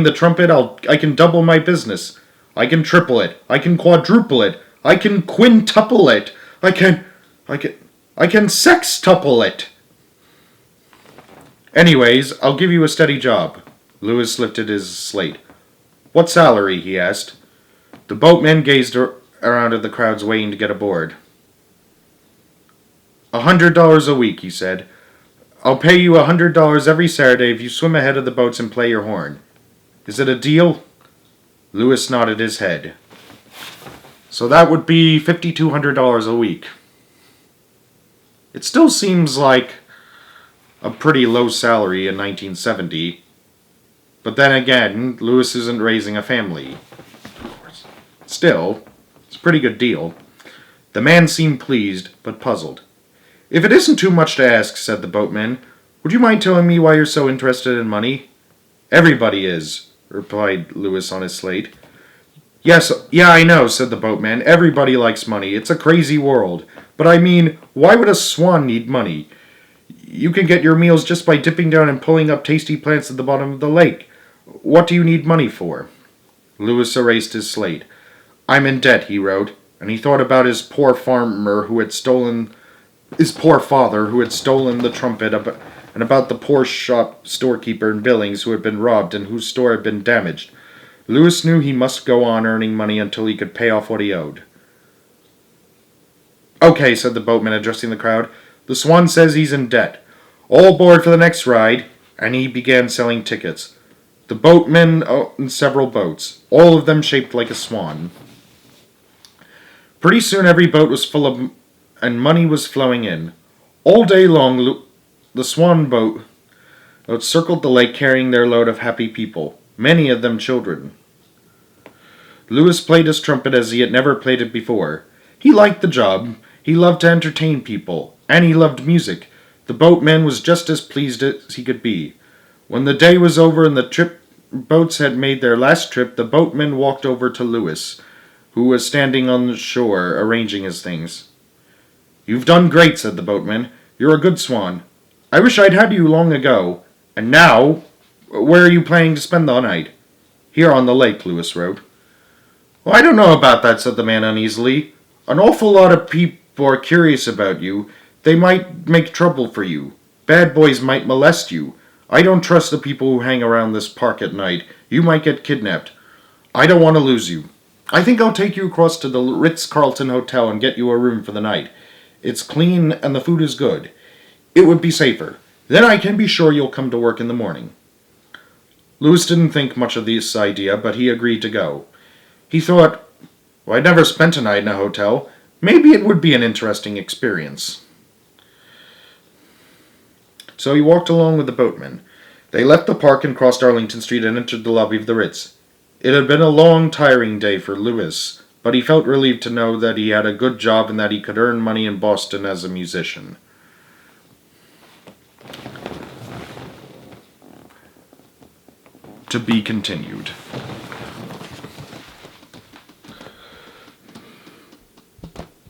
the trumpet, I can double my business. I can triple it. I can quadruple it. I can quintuple it. I can sextuple it. Anyways, I'll give you a steady job. Lewis lifted his slate. What salary? He asked. The boatman gazed around at the crowds waiting to get aboard. $100 a week, he said. I'll pay you $100 every Saturday if you swim ahead of the boats and play your horn. Is it a deal? Lewis nodded his head. So that would be $5,200 a week. It still seems like a pretty low salary in 1970. But then again, Lewis isn't raising a family. Of course. Still, it's a pretty good deal. The man seemed pleased, but puzzled. If it isn't too much to ask, said the boatman, would you mind telling me why you're so interested in money? Everybody is, replied Lewis on his slate. Yeah, I know, said the boatman. Everybody likes money. It's a crazy world. But I mean, why would a swan need money? You can get your meals just by dipping down and pulling up tasty plants at the bottom of the lake. What do you need money for? Lewis erased his slate. I'm in debt, he wrote, and he thought about his poor father who had stolen the trumpet, and about the poor storekeeper in Billings who had been robbed and whose store had been damaged. Lewis knew he must go on earning money until he could pay off what he owed. Okay, said the boatman, addressing the crowd. The Swan says he's in debt. All aboard for the next ride, and he began selling tickets. The boatmen owned several boats, all of them shaped like a swan. Pretty soon every boat was full of, and money was flowing in. All day long, the Swan boats circled the lake carrying their load of happy people, many of them children. Lewis played his trumpet as he had never played it before. He liked the job, he loved to entertain people, and he loved music. The boatman was just as pleased as he could be. When the day was over and the boats had made their last trip, the boatman walked over to Lewis, who was standing on the shore arranging his things. You've done great, said the boatman. You're a good swan. I wish I'd had you long ago. And now, where are you planning to spend the night? Here on the lake, Lewis wrote. Well, I don't know about that, said the man uneasily. An awful lot of people are curious about you. They might make trouble for you. Bad boys might molest you. I don't trust the people who hang around this park at night. You might get kidnapped. I don't want to lose you. I think I'll take you across to the Ritz-Carlton Hotel and get you a room for the night. It's clean and the food is good. It would be safer. Then I can be sure you'll come to work in the morning. Lewis didn't think much of this idea, but he agreed to go. He thought, well, I'd never spent a night in a hotel. Maybe it would be an interesting experience. So he walked along with the boatman. They left the park and crossed Arlington Street and entered the lobby of the Ritz. It had been a long, tiring day for Lewis, but he felt relieved to know that he had a good job and that he could earn money in Boston as a musician. To be continued.